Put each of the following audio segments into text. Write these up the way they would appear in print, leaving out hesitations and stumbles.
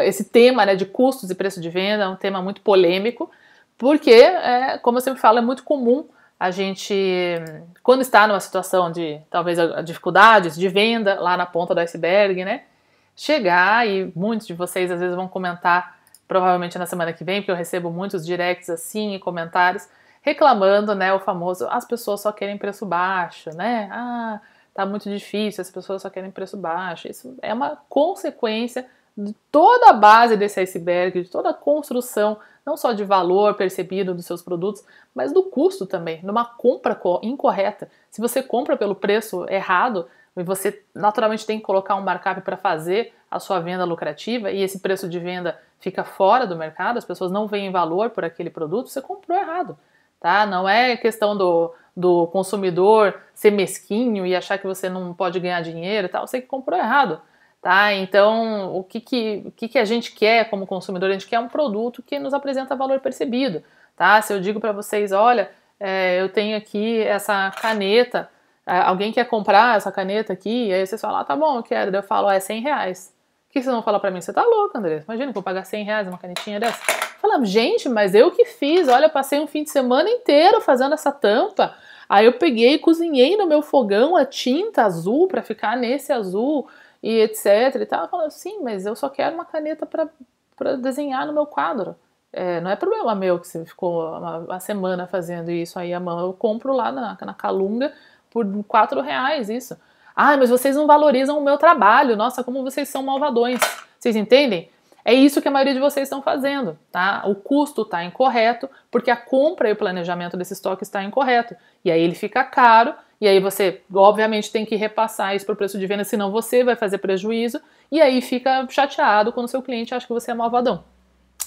Esse tema, né, de custos e preço de venda é um tema muito polêmico, porque, como eu sempre falo, é muito comum a gente, quando está numa situação de, talvez, dificuldades de venda lá na ponta do iceberg, né, chegar, e muitos de vocês às vezes vão comentar, provavelmente na semana que vem, porque eu recebo muitos directs assim e comentários, reclamando, né, o famoso, as pessoas só querem preço baixo, né, tá muito difícil, as pessoas só querem preço baixo. Isso é uma consequência de toda a base desse iceberg, de toda a construção, não só de valor percebido dos seus produtos, mas do custo também, numa compra incorreta. Se você compra pelo preço errado, e você naturalmente tem que colocar um markup para fazer a sua venda lucrativa, e esse preço de venda fica fora do mercado, as pessoas não veem valor por aquele produto, você comprou errado. Tá? Não é questão do consumidor ser mesquinho e achar que você não pode ganhar dinheiro e tal, você que comprou errado. Tá? Então, o que a gente quer como consumidor? A gente quer um produto que nos apresenta valor percebido. Tá? Se eu digo para vocês, olha, eu tenho aqui essa caneta, alguém quer comprar essa caneta aqui, e aí vocês falam, tá bom, eu quero. Daí eu falo, é R$100. O que vocês vão falar pra mim? Você tá louco, André? Imagina que eu vou pagar R$100 uma canetinha dessa. Fala, gente, mas eu que fiz, olha, eu passei um fim de semana inteiro fazendo essa tampa, aí eu peguei e cozinhei no meu fogão a tinta azul pra ficar nesse azul, e etc e tal. Eu falo, sim, mas eu só quero uma caneta pra desenhar no meu quadro. Não é problema meu que você ficou uma semana fazendo isso aí à mão. Eu compro lá na Calunga por R$4 isso. Mas vocês não valorizam o meu trabalho. Nossa, como vocês são malvadões. Vocês entendem? É isso que a maioria de vocês estão fazendo, tá? O custo está incorreto, porque a compra e o planejamento desse estoque está incorreto. E aí ele fica caro, e aí você, obviamente, tem que repassar isso para o preço de venda, senão você vai fazer prejuízo, e aí fica chateado quando o seu cliente acha que você é malvadão.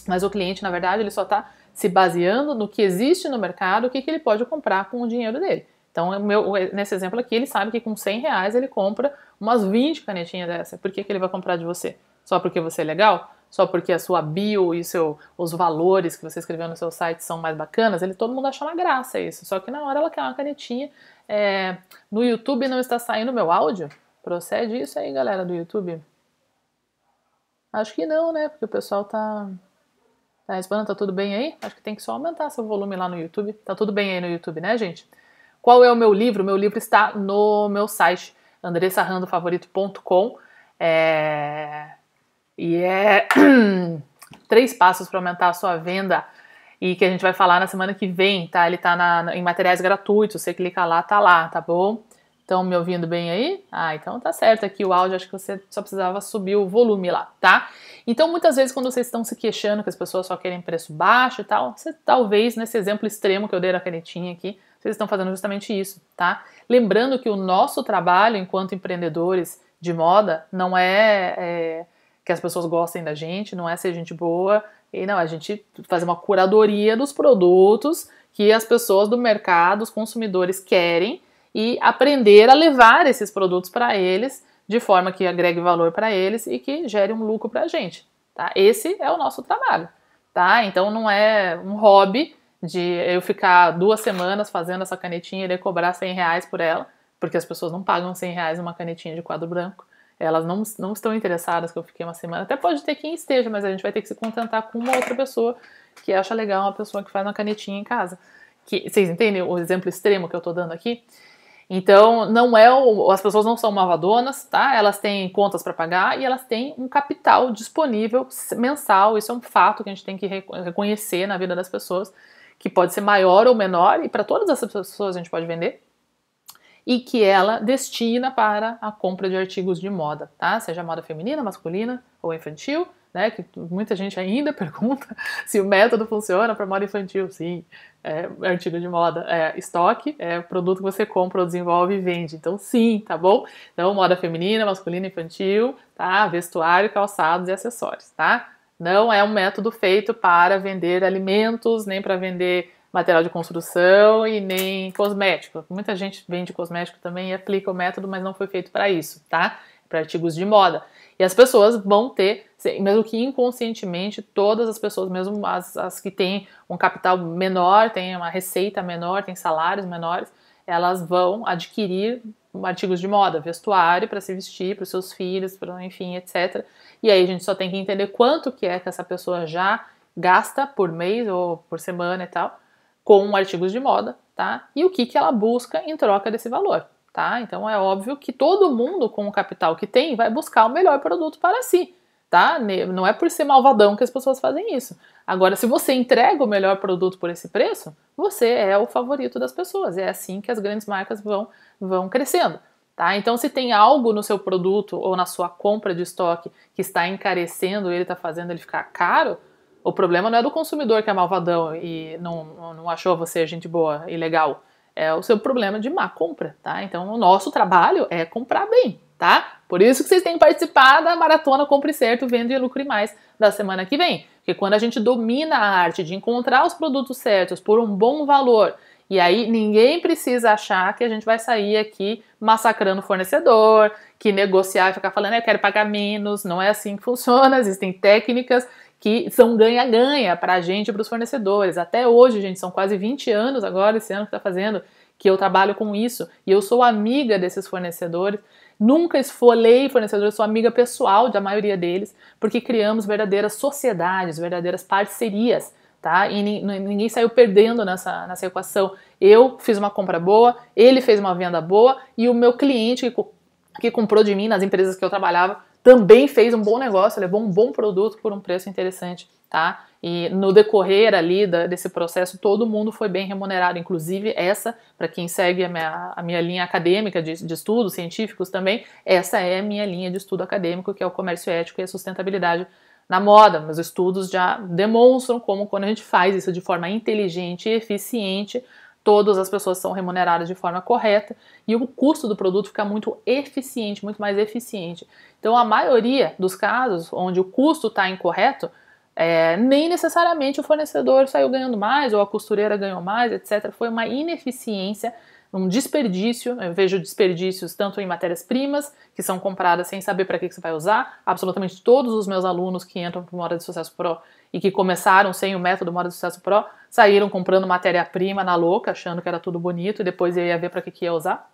Mas o cliente, na verdade, ele só está se baseando no que existe no mercado, o que ele pode comprar com o dinheiro dele. Então, nesse exemplo aqui, ele sabe que com R$100 ele compra umas 20 canetinhas dessa. Por que ele vai comprar de você? Só porque você é legal? Só porque a sua bio e os valores que você escreveu no seu site são mais bacanas? Todo mundo acha uma graça isso. Só que na hora ela quer uma canetinha. No YouTube não está saindo meu áudio? Procede isso aí, galera do YouTube? Acho que não, né? Porque o pessoal tá respondendo, tá tudo bem aí? Acho que tem que só aumentar seu volume lá no YouTube. Tá tudo bem aí no YouTube, né, gente? Qual é o meu livro? Meu livro está no meu site, andressarrandofavorito.com. E é 3 passos para aumentar a sua venda, e que a gente vai falar na semana que vem, tá? Ele tá em materiais gratuitos, você clica lá, tá lá, tá bom? Estão me ouvindo bem aí? Então tá certo, aqui o áudio, acho que você só precisava subir o volume lá, tá? Então muitas vezes quando vocês estão se queixando que as pessoas só querem preço baixo e tal, você talvez, nesse exemplo extremo que eu dei na canetinha aqui, vocês estão fazendo justamente isso, tá? Lembrando que o nosso trabalho enquanto empreendedores de moda não é que as pessoas gostem da gente, não é ser gente boa, e não, a gente fazer uma curadoria dos produtos que as pessoas do mercado, os consumidores querem, e aprender a levar esses produtos para eles de forma que agregue valor para eles e que gere um lucro para a gente, tá? Esse é o nosso trabalho, tá? Então não é um hobby de eu ficar 2 semanas fazendo essa canetinha e cobrar R$100 por ela, porque as pessoas não pagam R$100 numa canetinha de quadro branco. Elas não estão interessadas que eu fiquei uma semana. Até pode ter quem esteja, mas a gente vai ter que se contentar com uma outra pessoa que acha legal uma pessoa que faz uma canetinha em casa. Vocês entendem o exemplo extremo que eu tô dando aqui? Então, as pessoas não são malvadonas, tá? Elas têm contas para pagar e elas têm um capital disponível mensal. Isso é um fato que a gente tem que reconhecer na vida das pessoas, que pode ser maior ou menor, e para todas essas pessoas a gente pode vender, e que ela destina para a compra de artigos de moda, tá? Seja moda feminina, masculina ou infantil, né? Que muita gente ainda pergunta se o método funciona para moda infantil. Sim, artigo de moda, estoque, produto que você compra ou desenvolve e vende. Então sim, tá bom? Então moda feminina, masculina, infantil, tá? Vestuário, calçados e acessórios, tá? Não é um método feito para vender alimentos, nem para vender material de construção e nem cosmético. Muita gente vende cosmético também e aplica o método, mas não foi feito para isso, tá? Para artigos de moda. E as pessoas vão ter, mesmo que inconscientemente, todas as pessoas, mesmo as que têm um capital menor, têm uma receita menor, têm salários menores, elas vão adquirir artigos de moda, vestuário para se vestir, para os seus filhos, enfim, etc. E aí a gente só tem que entender quanto que é que essa pessoa já gasta por mês ou por semana e tal, com artigos de moda, tá? E o que ela busca em troca desse valor, tá? Então é óbvio que todo mundo com o capital que tem vai buscar o melhor produto para si, tá? Não é por ser malvadão que as pessoas fazem isso. Agora, se você entrega o melhor produto por esse preço, você é o favorito das pessoas. É assim que as grandes marcas vão crescendo, tá? Então, se tem algo no seu produto ou na sua compra de estoque que está encarecendo, ele está fazendo ele ficar caro, o problema não é do consumidor que é malvadão e não achou você gente boa e legal. É o seu problema de má compra, tá? Então, o nosso trabalho é comprar bem, tá? Por isso que vocês têm que participar da Maratona Compre Certo, Venda e Lucre Mais da semana que vem. Porque quando a gente domina a arte de encontrar os produtos certos por um bom valor, e aí ninguém precisa achar que a gente vai sair aqui massacrando o fornecedor, que negociar e ficar falando, eu quero pagar menos, não é assim que funciona, existem técnicas que são ganha-ganha para a gente e para os fornecedores. Até hoje, gente, são quase 20 anos agora, esse ano que está fazendo, que eu trabalho com isso, e eu sou amiga desses fornecedores. Nunca esfolei fornecedores, sou amiga pessoal da maioria deles, porque criamos verdadeiras sociedades, verdadeiras parcerias, tá? E ninguém saiu perdendo nessa equação. Eu fiz uma compra boa, ele fez uma venda boa, e o meu cliente que comprou de mim nas empresas que eu trabalhava também fez um bom negócio, levou um bom produto por um preço interessante, tá? E no decorrer ali desse processo, todo mundo foi bem remunerado, inclusive essa, para quem segue a minha linha acadêmica de estudos científicos também, essa é a minha linha de estudo acadêmico, que é o comércio ético e a sustentabilidade na moda. Meus estudos já demonstram como quando a gente faz isso de forma inteligente e eficiente, todas as pessoas são remuneradas de forma correta e o custo do produto fica muito eficiente, muito mais eficiente. Então, a maioria dos casos onde o custo está incorreto, nem necessariamente o fornecedor saiu ganhando mais ou a costureira ganhou mais, etc. Foi uma ineficiência, um desperdício. Eu vejo desperdícios tanto em matérias-primas, que são compradas sem saber para que você vai usar. Absolutamente todos os meus alunos que entram para o Moda de Sucesso Pro e que começaram sem o método Moda de Sucesso Pro, saíram comprando matéria-prima na louca, achando que era tudo bonito e depois eu ia ver para que ia usar.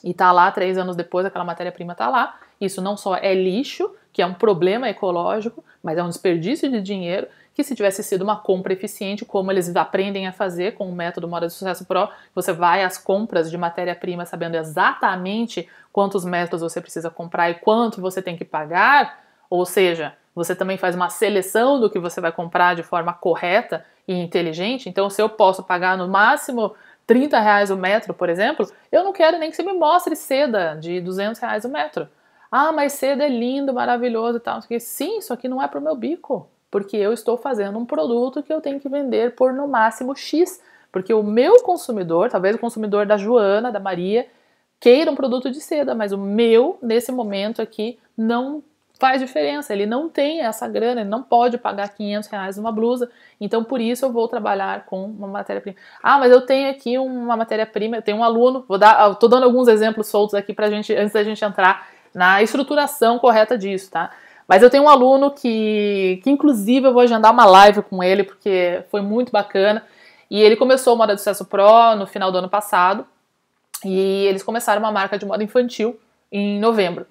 E tá lá, 3 anos depois, aquela matéria-prima tá lá. Isso não só é lixo, que é um problema ecológico, mas é um desperdício de dinheiro, que se tivesse sido uma compra eficiente, como eles aprendem a fazer com o método Moda de Sucesso Pro, você vai às compras de matéria-prima sabendo exatamente quantos metros você precisa comprar e quanto você tem que pagar, ou seja, você também faz uma seleção do que você vai comprar de forma correta e inteligente. Então, se eu posso pagar no máximo R$30 o metro, por exemplo, eu não quero nem que você me mostre seda de R$200 o metro. Ah, mas seda é lindo, maravilhoso e tal. Sim, isso aqui não é pro meu bico, porque eu estou fazendo um produto que eu tenho que vender por no máximo X, porque o meu consumidor, talvez o consumidor da Joana, da Maria, queira um produto de seda, mas o meu, nesse momento aqui, não faz diferença, ele não tem essa grana, ele não pode pagar R$500 numa blusa, então por isso eu vou trabalhar com uma matéria-prima. Ah, mas eu tenho aqui uma matéria-prima, eu tenho um aluno, tô dando alguns exemplos soltos aqui pra gente, antes da gente entrar na estruturação correta disso, tá? Mas eu tenho um aluno que inclusive eu vou agendar uma live com ele, porque foi muito bacana, e ele começou o Moda de Sucesso Pro no final do ano passado, e eles começaram uma marca de moda infantil em novembro.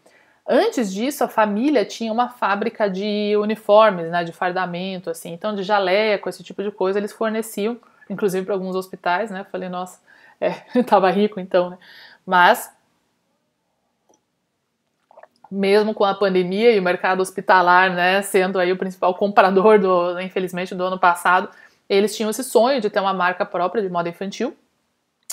Antes disso, a família tinha uma fábrica de uniformes, né, de fardamento, assim, então de jaleco, esse tipo de coisa, eles forneciam, inclusive para alguns hospitais, né, falei, nossa, tava rico então, né, mas mesmo com a pandemia e o mercado hospitalar, né, sendo aí o principal comprador, infelizmente, do ano passado, eles tinham esse sonho de ter uma marca própria de moda infantil,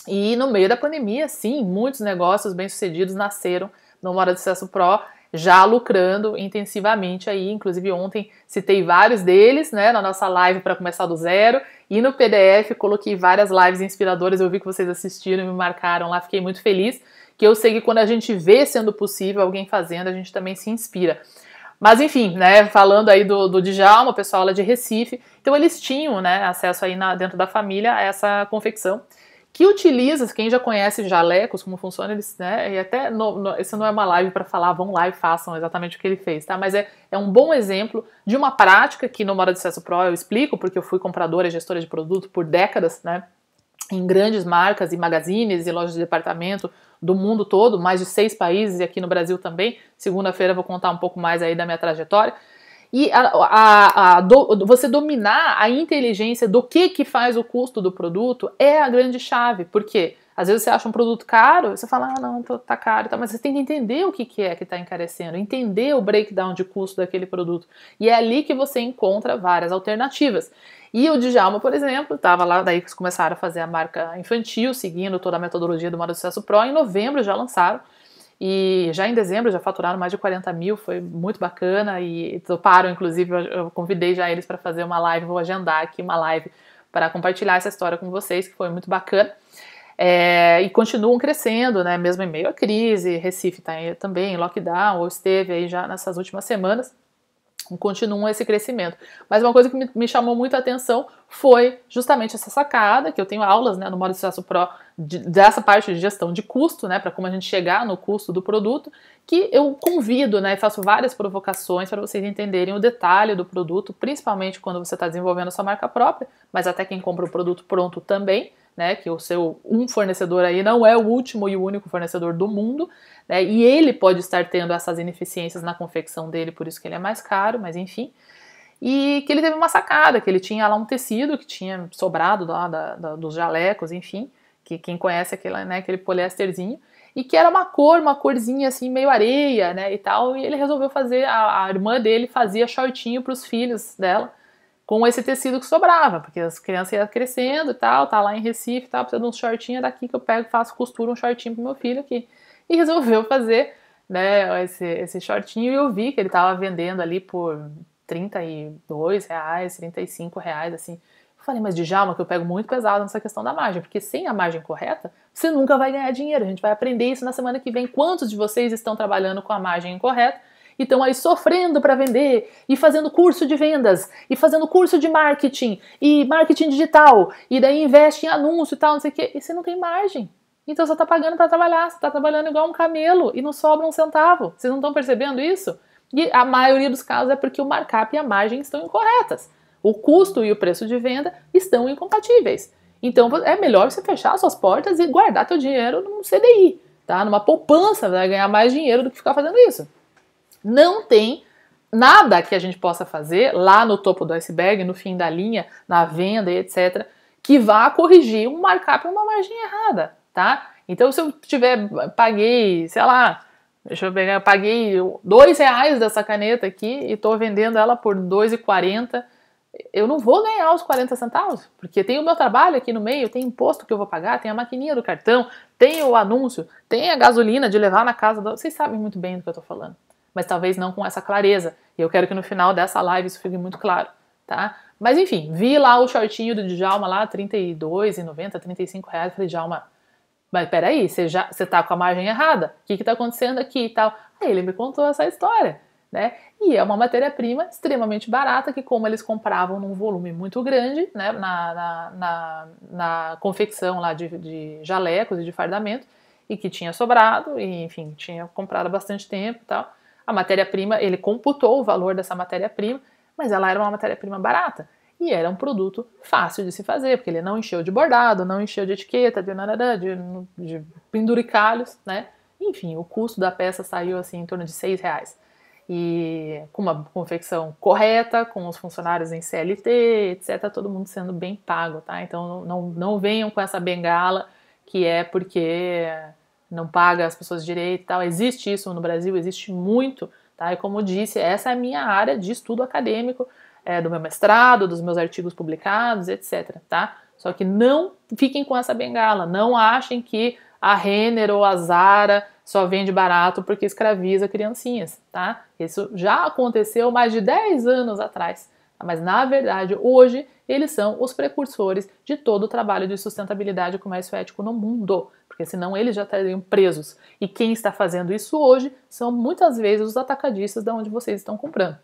e no meio da pandemia, sim, muitos negócios bem-sucedidos nasceram no Moda de Sucesso Pro, já lucrando intensivamente aí, inclusive ontem citei vários deles, né, na nossa live para começar do zero, e no PDF coloquei várias lives inspiradoras, eu vi que vocês assistiram e me marcaram lá, fiquei muito feliz, que eu sei que quando a gente vê sendo possível alguém fazendo, a gente também se inspira. Mas enfim, né, falando aí do Djalma, o pessoal lá de Recife, então eles tinham, né, acesso aí dentro da família a essa confecção, que utiliza, quem já conhece jalecos, como funciona, eles, né, e até, isso não é uma live para falar, vão lá e façam exatamente o que ele fez, tá, mas é um bom exemplo de uma prática que no Moda de Sucesso Pro eu explico, porque eu fui compradora e gestora de produto por décadas, né, em grandes marcas e magazines e lojas de departamento do mundo todo, mais de 6 países e aqui no Brasil também. Segunda-feira eu vou contar um pouco mais aí da minha trajetória. E você dominar a inteligência do que faz o custo do produto é a grande chave, porque às vezes você acha um produto caro, você fala, ah, não, tá caro, tá, mas você tem que entender o que é que está encarecendo, entender o breakdown de custo daquele produto. E é ali que você encontra várias alternativas. E o Djalma, por exemplo, estava lá, daí que começaram a fazer a marca infantil, seguindo toda a metodologia do Modo de Sucesso Pro. Em novembro já lançaram, e já em dezembro já faturaram mais de 40 mil, foi muito bacana, e toparam, inclusive, eu convidei já eles para fazer uma live, vou agendar aqui uma live para compartilhar essa história com vocês, que foi muito bacana. E continuam crescendo, né, mesmo em meio à crise. Recife está também em lockdown, ou esteve aí já nessas últimas semanas, continuam esse crescimento. Mas uma coisa que me chamou muito a atenção foi justamente essa sacada, que eu tenho aulas, né, no Modo de Sucesso Pro dessa parte de gestão de custo, né, para como a gente chegar no custo do produto, que eu convido, né, e faço várias provocações para vocês entenderem o detalhe do produto, principalmente quando você está desenvolvendo a sua marca própria, mas até quem compra o produto pronto também, né, que o seu fornecedor aí não é o último e o único fornecedor do mundo, né, e ele pode estar tendo essas ineficiências na confecção dele, por isso que ele é mais caro, mas enfim. E que ele teve uma sacada, que ele tinha lá um tecido que tinha sobrado lá dos jalecos, enfim, que quem conhece aquele, né, aquele poliésterzinho, e que era uma corzinha assim, meio areia, né, e tal, e ele resolveu fazer, a irmã dele fazia shortinho para os filhos dela, com esse tecido que sobrava, porque as crianças iam crescendo e tal, tá lá em Recife e tal, precisa de um shortinho, daqui que eu pego, faço, costuro um shortinho pro meu filho aqui. E resolveu fazer, né, esse shortinho, e eu vi que ele tava vendendo ali por R$32, R$35, assim. Eu falei, mas Djalma, que eu pego muito pesado nessa questão da margem, porque sem a margem correta, você nunca vai ganhar dinheiro. A gente vai aprender isso na semana que vem. Quantos de vocês estão trabalhando com a margem incorreta e estão aí sofrendo para vender, e fazendo curso de vendas, e fazendo curso de marketing, e marketing digital, e daí investe em anúncio e tal, não sei o quê, e você não tem margem. Então você está pagando para trabalhar, você está trabalhando igual um camelo, e não sobra um centavo. Vocês não estão percebendo isso? E a maioria dos casos é porque o markup e a margem estão incorretas. O custo e o preço de venda estão incompatíveis. Então é melhor você fechar suas portas e guardar teu dinheiro num CDI, tá? Numa poupança, vai ganhar mais dinheiro do que ficar fazendo isso. Não tem nada que a gente possa fazer lá no topo do iceberg, no fim da linha, na venda e etc., que vá corrigir um markup e uma margem errada, tá? Então, se eu paguei, sei lá, deixa eu pegar, eu paguei R$2 dessa caneta aqui e estou vendendo ela por R$2,40, eu não vou ganhar os 40 centavos, porque tem o meu trabalho aqui no meio, tem imposto que eu vou pagar, tem a maquininha do cartão, tem o anúncio, tem a gasolina de levar na casa Vocês sabem muito bem do que eu estou falando, mas talvez não com essa clareza, e eu quero que no final dessa live isso fique muito claro, tá? Mas enfim, vi lá o shortinho do Djalma lá, R$32,90, R$35, falei, Djalma, mas peraí, você tá com a margem errada, o que tá acontecendo aqui e tal? Aí ele me contou essa história, né? E é uma matéria-prima extremamente barata, que como eles compravam num volume muito grande, né, na confecção lá de jalecos e de fardamento, e que tinha sobrado, e enfim, tinha comprado há bastante tempo e tal, a matéria-prima, ele computou o valor dessa matéria-prima, mas ela era uma matéria-prima barata. E era um produto fácil de se fazer, porque ele não encheu de bordado, não encheu de etiqueta, de penduricalhos, né? Enfim, o custo da peça saiu assim em torno de R$6. E com uma confecção correta, com os funcionários em CLT, etc., todo mundo sendo bem pago, tá? Então não venham com essa bengala que é porque não paga as pessoas direito e tal. Existe isso no Brasil, existe muito, tá? E como disse, essa é a minha área de estudo acadêmico, do meu mestrado, dos meus artigos publicados, etc, tá? Só que não fiquem com essa bengala, não achem que a Renner ou a Zara só vende barato porque escraviza criancinhas, tá? Isso já aconteceu mais de 10 anos atrás, tá? Mas na verdade hoje eles são os precursores de todo o trabalho de sustentabilidade e comércio ético no mundo, porque senão eles já estariam presos. E quem está fazendo isso hoje são muitas vezes os atacadistas de onde vocês estão comprando,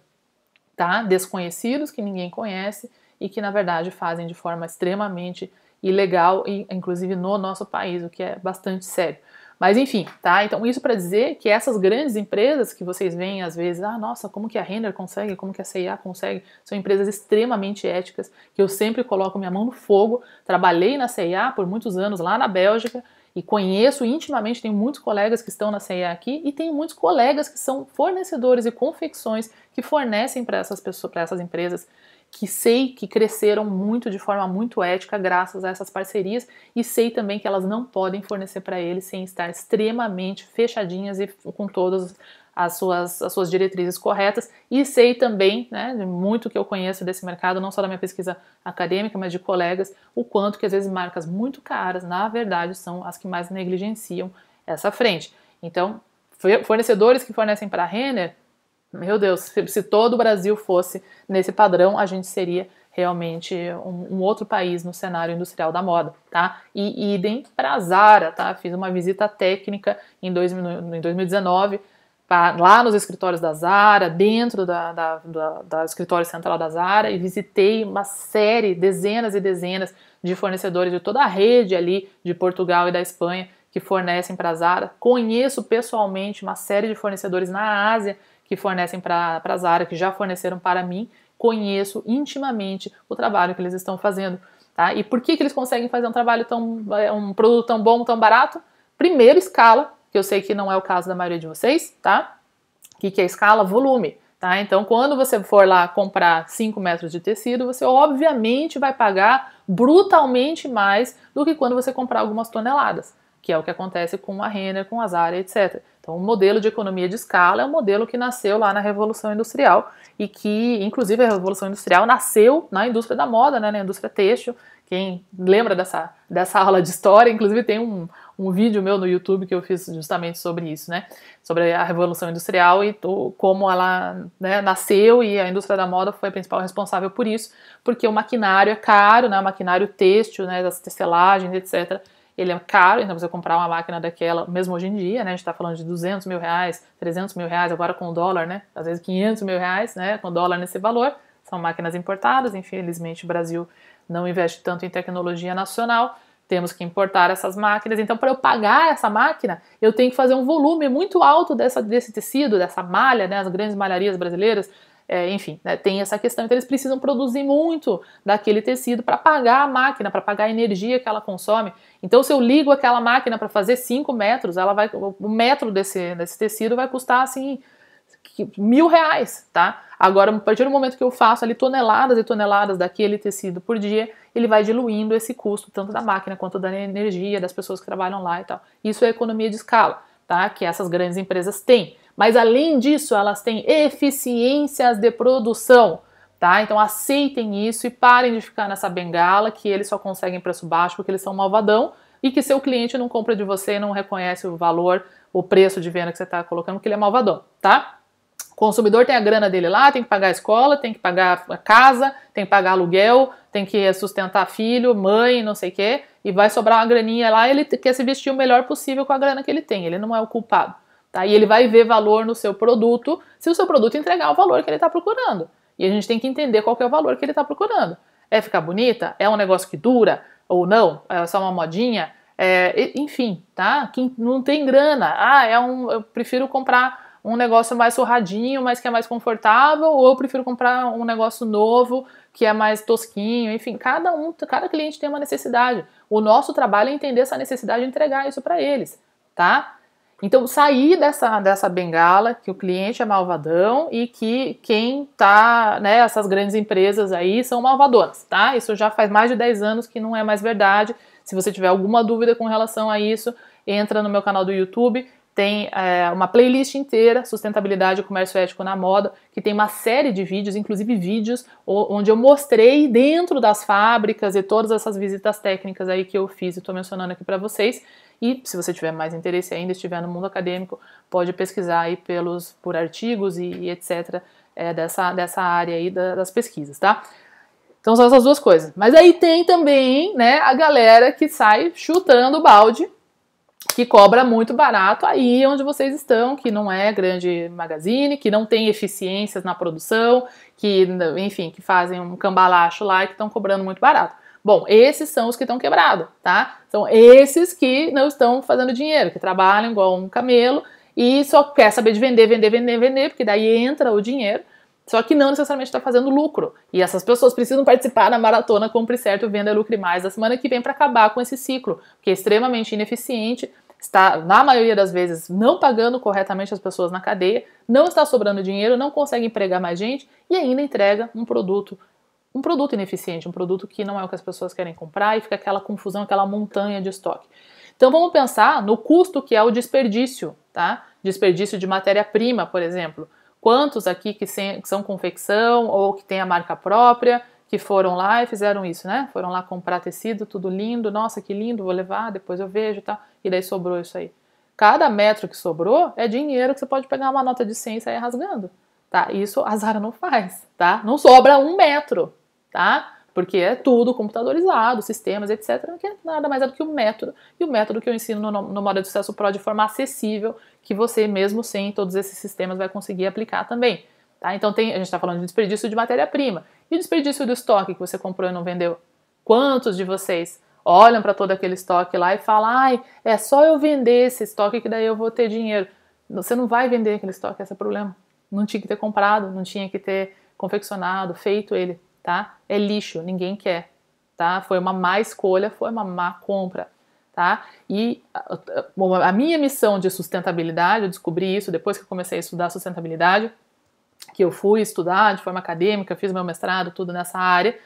tá? Desconhecidos que ninguém conhece e que na verdade fazem de forma extremamente ilegal, inclusive no nosso país, o que é bastante sério. Mas enfim, tá? Então isso para dizer que essas grandes empresas que vocês veem às vezes, nossa, como que a Renner consegue, como que a C&A consegue, são empresas extremamente éticas, que eu sempre coloco minha mão no fogo. Trabalhei na C&A por muitos anos lá na Bélgica e conheço intimamente, tenho muitos colegas que estão na C&A aqui e tenho muitos colegas que são fornecedores e confecções que fornecem para essas pessoas, para essas empresas, que sei que cresceram muito de forma muito ética graças a essas parcerias, e sei também que elas não podem fornecer para eles sem estar extremamente fechadinhas e com todas as suas diretrizes corretas, e sei também, né, de muito que eu conheço desse mercado, não só da minha pesquisa acadêmica, mas de colegas, o quanto que às vezes marcas muito caras, na verdade, são as que mais negligenciam essa frente. Então, fornecedores que fornecem para a Renner, meu Deus, se todo o Brasil fosse nesse padrão, a gente seria realmente um outro país no cenário industrial da moda, tá? E idem para a Zara, tá? Fiz uma visita técnica em 2019, lá nos escritórios da Zara, dentro da escritório central da Zara, e visitei uma série, dezenas e dezenas de fornecedores de toda a rede ali de Portugal e da Espanha que fornecem para a Zara. Conheço pessoalmente uma série de fornecedores na Ásia que fornecem para a Zara, que já forneceram para mim. Conheço intimamente o trabalho que eles estão fazendo, tá? E por que eles conseguem fazer um produto tão bom, tão barato? Primeiro, escala, que eu sei que não é o caso da maioria de vocês, tá? O que é escala? Volume, tá? Então, quando você for lá comprar 5 metros de tecido, você obviamente vai pagar brutalmente mais do que quando você comprar algumas toneladas, que é o que acontece com a Renner, com a Zara, etc. Então, o modelo de economia de escala é um modelo que nasceu lá na Revolução Industrial e que, inclusive, a Revolução Industrial nasceu na indústria da moda, né, na indústria têxtil. Quem lembra dessa aula de história, inclusive tem um vídeo meu no YouTube que eu fiz justamente sobre isso, né, sobre a Revolução Industrial e como ela, né, nasceu, e a indústria da moda foi a principal responsável por isso, porque o maquinário é caro, né, o maquinário têxtil, né, das tecelagens, etc., ele é caro, então você comprar uma máquina daquela, mesmo hoje em dia, né, a gente está falando de 200 mil reais, 300 mil reais, agora com o dólar, né, às vezes 500 mil reais, né, com o dólar nesse valor, são máquinas importadas, infelizmente o Brasil não investe tanto em tecnologia nacional, temos que importar essas máquinas, então para eu pagar essa máquina, eu tenho que fazer um volume muito alto desse tecido, dessa malha, né, as grandes malharias brasileiras, enfim, né, tem essa questão, então eles precisam produzir muito daquele tecido para pagar a máquina, para pagar a energia que ela consome. Então, se eu ligo aquela máquina para fazer 5 metros, o metro desse tecido vai custar assim R$ 1.000, tá? Agora, a partir do momento que eu faço ali toneladas e toneladas daquele tecido por dia, ele vai diluindo esse custo, tanto da máquina quanto da energia, das pessoas que trabalham lá e tal. Isso é economia de escala, tá? Que essas grandes empresas têm. Mas além disso, elas têm eficiências de produção, tá? Então aceitem isso e parem de ficar nessa bengala que eles só conseguem preço baixo porque eles são malvadão e que seu cliente não compra de você e não reconhece o valor, o preço de venda que você está colocando, porque ele é malvadão, tá? O consumidor tem a grana dele lá, tem que pagar a escola, tem que pagar a casa, tem que pagar aluguel, tem que sustentar filho, mãe, não sei o quê, e vai sobrar uma graninha lá, ele quer se vestir o melhor possível com a grana que ele tem, ele não é o culpado. Tá? E ele vai ver valor no seu produto se o seu produto entregar o valor que ele está procurando. E a gente tem que entender qual que é o valor que ele está procurando. É ficar bonita? É um negócio que dura? Ou não? É só uma modinha? Enfim, tá? Quem não tem grana, eu prefiro comprar um negócio mais surradinho, mas que é mais confortável, ou eu prefiro comprar um negócio novo, que é mais tosquinho, enfim, cada cliente tem uma necessidade. O nosso trabalho é entender essa necessidade e entregar isso para eles, tá? Então, sair dessa bengala que o cliente é malvadão e que quem tá, né, essas grandes empresas aí são malvadonas, tá? Isso já faz mais de 10 anos que não é mais verdade. Se você tiver alguma dúvida com relação a isso, entra no meu canal do YouTube, tem uma playlist inteira, Sustentabilidade e Comércio Ético na Moda, que tem uma série de vídeos, inclusive vídeos onde eu mostrei dentro das fábricas e todas essas visitas técnicas aí que eu fiz e estou mencionando aqui para vocês. E se você tiver mais interesse ainda, estiver no mundo acadêmico, pode pesquisar aí por artigos e etc. Dessa área aí das pesquisas, tá? Então são essas duas coisas. Mas aí tem também, né, a galera que sai chutando o balde, que cobra muito barato aí onde vocês estão, que não é grande magazine, que não tem eficiências na produção, que, enfim, que fazem um cambalacho lá e que estão cobrando muito barato. Bom, esses são os que estão quebrados, tá? São esses que não estão fazendo dinheiro, que trabalham igual um camelo e só quer saber de vender, vender, vender, vender, porque daí entra o dinheiro, só que não necessariamente está fazendo lucro. E essas pessoas precisam participar da maratona Compre Certo, Venda, Lucre Mais da semana que vem para acabar com esse ciclo, que é extremamente ineficiente, está, na maioria das vezes, não pagando corretamente as pessoas na cadeia, não está sobrando dinheiro, não consegue empregar mais gente e ainda entrega um produto ineficiente, um produto que não é o que as pessoas querem comprar e fica aquela confusão, aquela montanha de estoque. Então vamos pensar no custo que é o desperdício, tá? Desperdício de matéria-prima, por exemplo. Quantos aqui que são confecção ou que tem a marca própria, que foram lá e fizeram isso, né? Foram lá comprar tecido, tudo lindo, nossa, que lindo, vou levar, depois eu vejo, tá? E daí sobrou isso aí. Cada metro que sobrou é dinheiro que você pode pegar uma nota de 100 e sair rasgando, tá? Isso a Zara não faz, tá? Não sobra 1 metro, tá? Porque é tudo computadorizado, sistemas, etc., que nada mais é do que o método, e o método que eu ensino no Moda de Sucesso Pro de forma acessível, que você mesmo sem todos esses sistemas vai conseguir aplicar também. Tá? Então a gente está falando de desperdício de matéria-prima. E o desperdício do estoque que você comprou e não vendeu? Quantos de vocês olham para todo aquele estoque lá e falam, ai, é só eu vender esse estoque que daí eu vou ter dinheiro. Você não vai vender aquele estoque, esse é o problema. Não tinha que ter comprado, não tinha que ter confeccionado, feito ele. Tá? É lixo, ninguém quer, tá? Foi uma má escolha, foi uma má compra, tá? E a minha missão de sustentabilidade, eu descobri isso depois que eu comecei a estudar sustentabilidade, que eu fui estudar de forma acadêmica, fiz meu mestrado, tudo nessa área,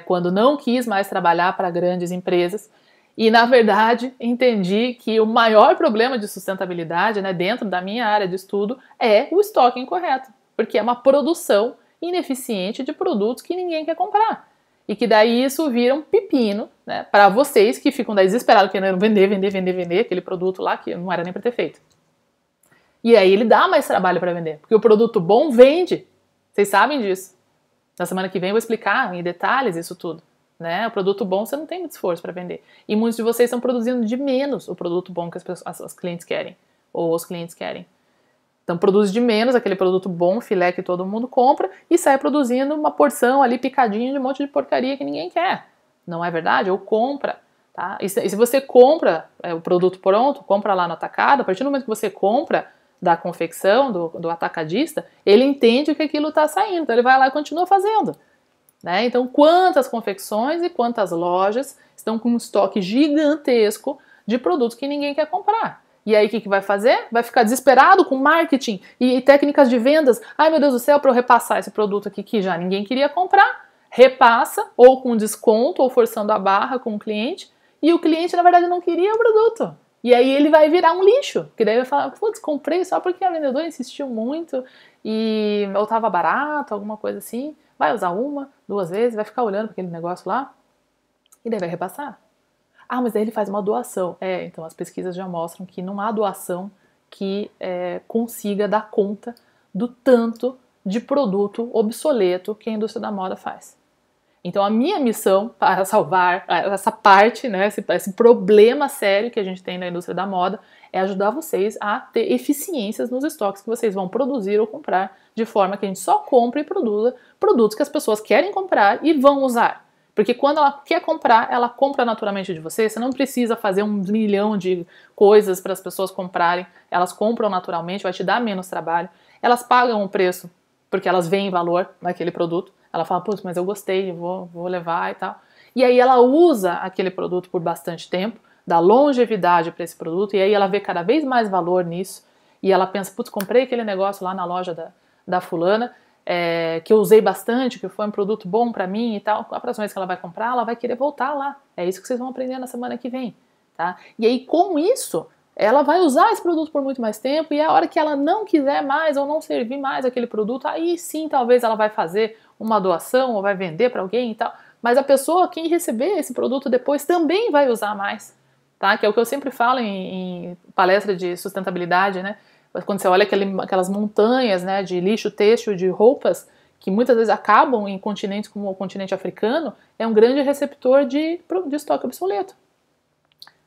quando não quis mais trabalhar para grandes empresas, e na verdade entendi que o maior problema de sustentabilidade, né, dentro da minha área de estudo, é o estoque incorreto, porque é uma produção ineficiente de produtos que ninguém quer comprar. E que daí isso vira um pepino, né, para vocês que ficam daí desesperados querendo vender aquele produto lá que não era nem para ter feito. E aí ele dá mais trabalho para vender, porque o produto bom vende. Vocês sabem disso. Na semana que vem eu vou explicar em detalhes isso tudo. Né? O produto bom você não tem muito esforço para vender. E muitos de vocês estão produzindo de menos o produto bom que as clientes querem, ou os clientes querem. Então produz de menos aquele produto bom, filé que todo mundo compra e sai produzindo uma porção ali picadinha de um monte de porcaria que ninguém quer. Não é verdade? Ou compra. Tá? E se você compra o produto pronto, compra lá no atacado, a partir do momento que você compra da confecção, do atacadista, ele entende que aquilo está saindo, então ele vai lá e continua fazendo. Né? Então quantas confecções e quantas lojas estão com um estoque gigantesco de produtos que ninguém quer comprar? E aí o que vai fazer? Vai ficar desesperado com marketing e técnicas de vendas. Ai meu Deus do céu, para eu repassar esse produto aqui que já ninguém queria comprar, repassa ou com desconto ou forçando a barra com o cliente, e o cliente na verdade não queria o produto. E aí ele vai virar um lixo, que daí vai falar, putz, comprei só porque a vendedora insistiu muito e ou estava barato, alguma coisa assim. Vai usar 1, 2 vezes, vai ficar olhando para aquele negócio lá e daí vai repassar. Ah, mas daí ele faz uma doação. Então as pesquisas já mostram que não há doação que consiga dar conta do tanto de produto obsoleto que a indústria da moda faz. Então a minha missão para salvar essa parte, né, esse problema sério que a gente tem na indústria da moda, é ajudar vocês a ter eficiências nos estoques que vocês vão produzir ou comprar, de forma que a gente só compre e produza produtos que as pessoas querem comprar e vão usar. Porque quando ela quer comprar, ela compra naturalmente de você. Você não precisa fazer 1 milhão de coisas para as pessoas comprarem. Elas compram naturalmente, vai te dar menos trabalho. Elas pagam o preço porque elas veem valor naquele produto. Ela fala, putz, mas eu gostei, vou levar e tal. E aí ela usa aquele produto por bastante tempo, dá longevidade para esse produto, e aí ela vê cada vez mais valor nisso. E ela pensa, putz, comprei aquele negócio lá na loja da fulana, que eu usei bastante, que foi um produto bom para mim e tal. A próxima vez que ela vai comprar, ela vai querer voltar lá. É isso que vocês vão aprender na semana que vem, tá? E aí com isso, ela vai usar esse produto por muito mais tempo, e a hora que ela não quiser mais ou não servir mais aquele produto, aí sim talvez ela vai fazer uma doação ou vai vender para alguém e tal. Mas a pessoa, quem receber esse produto depois, também vai usar mais, tá? Que é o que eu sempre falo em palestra de sustentabilidade, né? Quando você olha aquelas montanhas, né, de lixo têxtil, de roupas, que muitas vezes acabam em continentes como o continente africano, é um grande receptor de estoque obsoleto.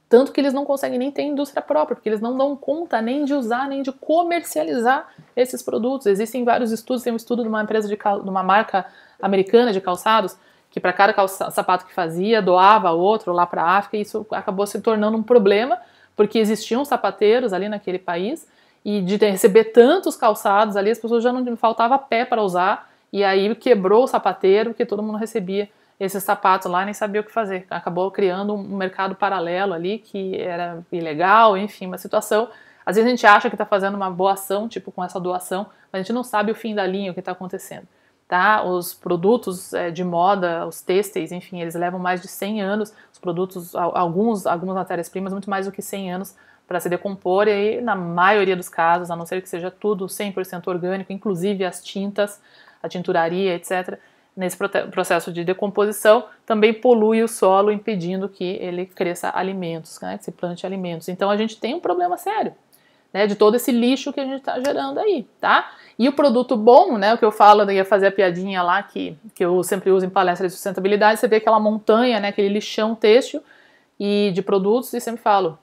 Tanto que eles não conseguem nem ter indústria própria, porque eles não dão conta nem de usar, nem de comercializar esses produtos. Existem vários estudos, tem um estudo de uma empresa, de uma marca americana de calçados, que para cada sapato que fazia, doava outro lá para a África, e isso acabou se tornando um problema, porque existiam sapateiros ali naquele país, e de receber tantos calçados ali, as pessoas já não faltava pé para usar, e aí quebrou o sapateiro, porque todo mundo recebia esses sapatos lá e nem sabia o que fazer. Acabou criando um mercado paralelo ali, que era ilegal, enfim, uma situação. Às vezes a gente acha que está fazendo uma boa ação, tipo com essa doação, mas a gente não sabe o fim da linha, o que está acontecendo. Tá? Os produtos de moda, os têxteis, enfim, eles levam mais de 100 anos, os produtos, algumas matérias-primas, muito mais do que 100 anos para se decompor, e aí, na maioria dos casos, a não ser que seja tudo 100% orgânico, inclusive as tintas, a tinturaria, etc., nesse processo de decomposição, também polui o solo, impedindo que ele cresça alimentos, né, que se plante alimentos. Então a gente tem um problema sério, né, de todo esse lixo que a gente está gerando aí, tá? E o produto bom, né, o que eu falo, eu ia fazer a piadinha lá, que eu sempre uso em palestras de sustentabilidade, você vê aquela montanha, né, aquele lixão têxtil e de produtos, e sempre falo,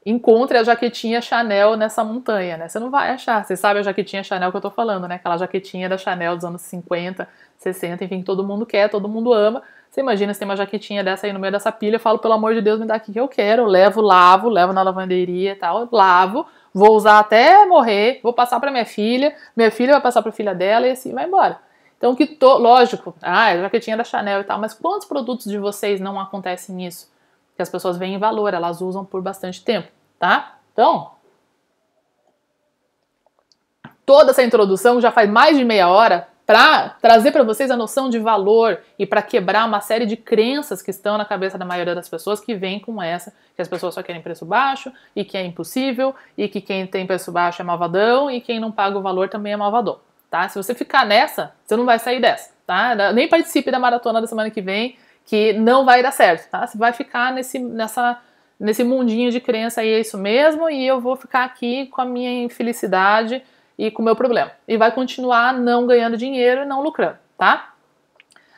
encontre a jaquetinha Chanel nessa montanha, né? Você não vai achar, você sabe a jaquetinha Chanel que eu tô falando, né? Aquela jaquetinha da Chanel dos anos 50, 60, enfim, que todo mundo quer, todo mundo ama. Você imagina se tem uma jaquetinha dessa aí no meio dessa pilha, eu falo, pelo amor de Deus, me dá aqui que eu quero, eu levo, lavo na lavanderia e tal, lavo, vou usar até morrer, vou passar pra minha filha vai passar pra filha dela e assim vai embora. Então, lógico, a jaquetinha da Chanel e tal, mas quantos produtos de vocês não acontecem isso? Que as pessoas veem valor, elas usam por bastante tempo, tá? Então, toda essa introdução já faz mais de meia hora para trazer para vocês a noção de valor e para quebrar uma série de crenças que estão na cabeça da maioria das pessoas que vem com essa, que as pessoas só querem preço baixo e que é impossível e que quem tem preço baixo é malvadão e quem não paga o valor também é malvadão, tá? Se você ficar nessa, você não vai sair dessa, tá? Nem participe da maratona da semana que vem, que não vai dar certo, tá? Você vai ficar nesse mundinho de crença aí, é isso mesmo, e eu vou ficar aqui com a minha infelicidade e com o meu problema. E vai continuar não ganhando dinheiro e não lucrando, tá?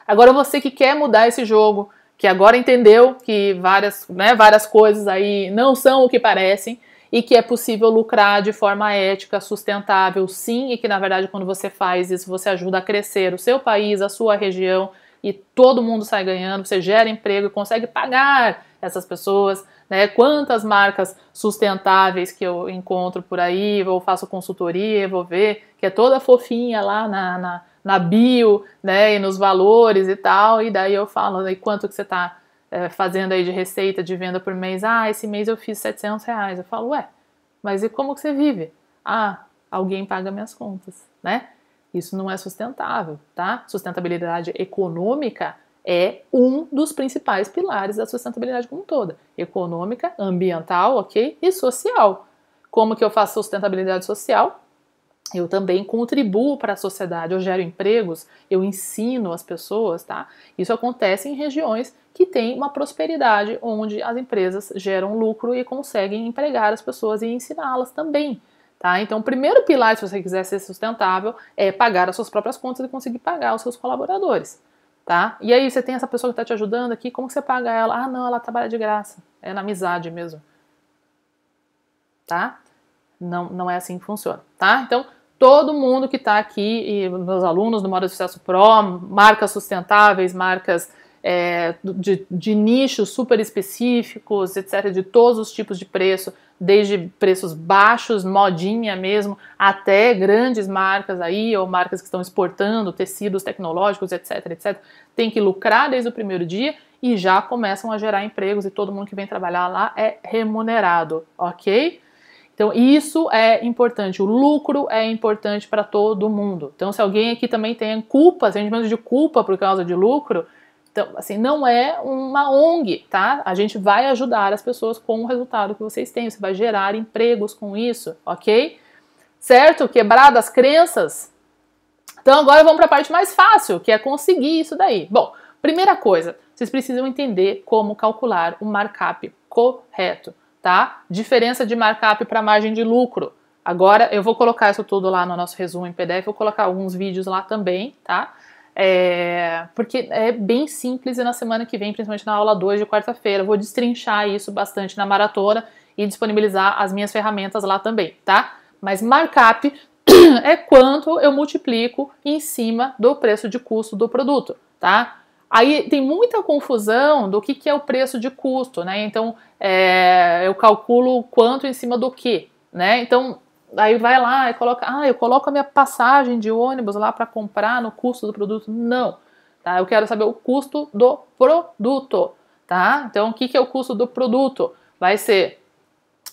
Agora você que quer mudar esse jogo, que agora entendeu que várias coisas aí não são o que parecem, e que é possível lucrar de forma ética, sustentável, sim, e que na verdade quando você faz isso, você ajuda a crescer o seu país, a sua região, e todo mundo sai ganhando, você gera emprego e consegue pagar essas pessoas, né? Quantas marcas sustentáveis que eu encontro por aí, ou faço consultoria, vou ver, que é toda fofinha lá na bio, né? E nos valores e tal, e daí eu falo, e quanto que você está fazendo aí de receita, de venda por mês? Ah, esse mês eu fiz R$700. Eu falo, ué, mas e como que você vive? Ah, alguém paga minhas contas, né? Isso não é sustentável, tá? Sustentabilidade econômica é um dos principais pilares da sustentabilidade como toda. Econômica, ambiental, ok? E social. Como que eu faço sustentabilidade social? Eu também contribuo para a sociedade, eu gero empregos, eu ensino as pessoas, tá? Isso acontece em regiões que têm uma prosperidade, onde as empresas geram lucro e conseguem empregar as pessoas e ensiná-las também. Tá? Então, o primeiro pilar, se você quiser ser sustentável, é pagar as suas próprias contas e conseguir pagar os seus colaboradores. Tá? E aí, você tem essa pessoa que está te ajudando aqui, como que você paga ela? Ah, não, ela trabalha de graça. É na amizade mesmo. Tá? Não é assim que funciona. Tá? Então, todo mundo que está aqui, e meus alunos do Moda de Sucesso Pro, marcas sustentáveis, marcas de nichos super específicos, etc., de todos os tipos de preço, desde preços baixos, modinha mesmo, até grandes marcas aí, ou marcas que estão exportando tecidos tecnológicos, etc., etc., tem que lucrar desde o primeiro dia e já começam a gerar empregos e todo mundo que vem trabalhar lá é remunerado, ok? Então isso é importante, o lucro é importante para todo mundo. Então se alguém aqui também tem culpa, sentimento de culpa por causa de lucro, então, assim, não é uma ONG, tá? A gente vai ajudar as pessoas com o resultado que vocês têm. Você vai gerar empregos com isso, ok? Certo? Quebrar das crenças. Então, agora vamos para a parte mais fácil, que é conseguir isso daí. Bom, primeira coisa, vocês precisam entender como calcular o markup correto, tá? Diferença de markup para margem de lucro. Agora, eu vou colocar isso tudo lá no nosso resumo em PDF, vou colocar alguns vídeos lá também, tá? Porque é bem simples e na semana que vem, principalmente na aula 2 de quarta-feira, eu vou destrinchar isso bastante na maratona e disponibilizar as minhas ferramentas lá também, tá? Mas markup é quanto eu multiplico em cima do preço de custo do produto, tá? Aí tem muita confusão do que é o preço de custo, né? Então, eu calculo quanto em cima do que, né? Então, aí vai lá e coloca, eu coloco a minha passagem de ônibus lá para comprar no custo do produto. Não, tá? Eu quero saber o custo do produto, tá? Então, o que é o custo do produto? Vai ser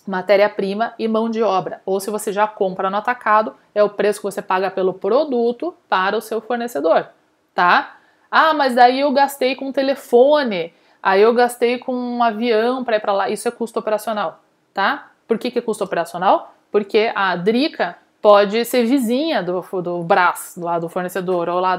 matéria-prima e mão de obra. Ou se você já compra no atacado, é o preço que você paga pelo produto para o seu fornecedor, tá? Mas daí eu gastei com telefone, aí eu gastei com um avião para ir para lá. Isso é custo operacional, tá? Por que é custo operacional? Porque a Drica pode ser vizinha do Brás, lá do fornecedor, ou lá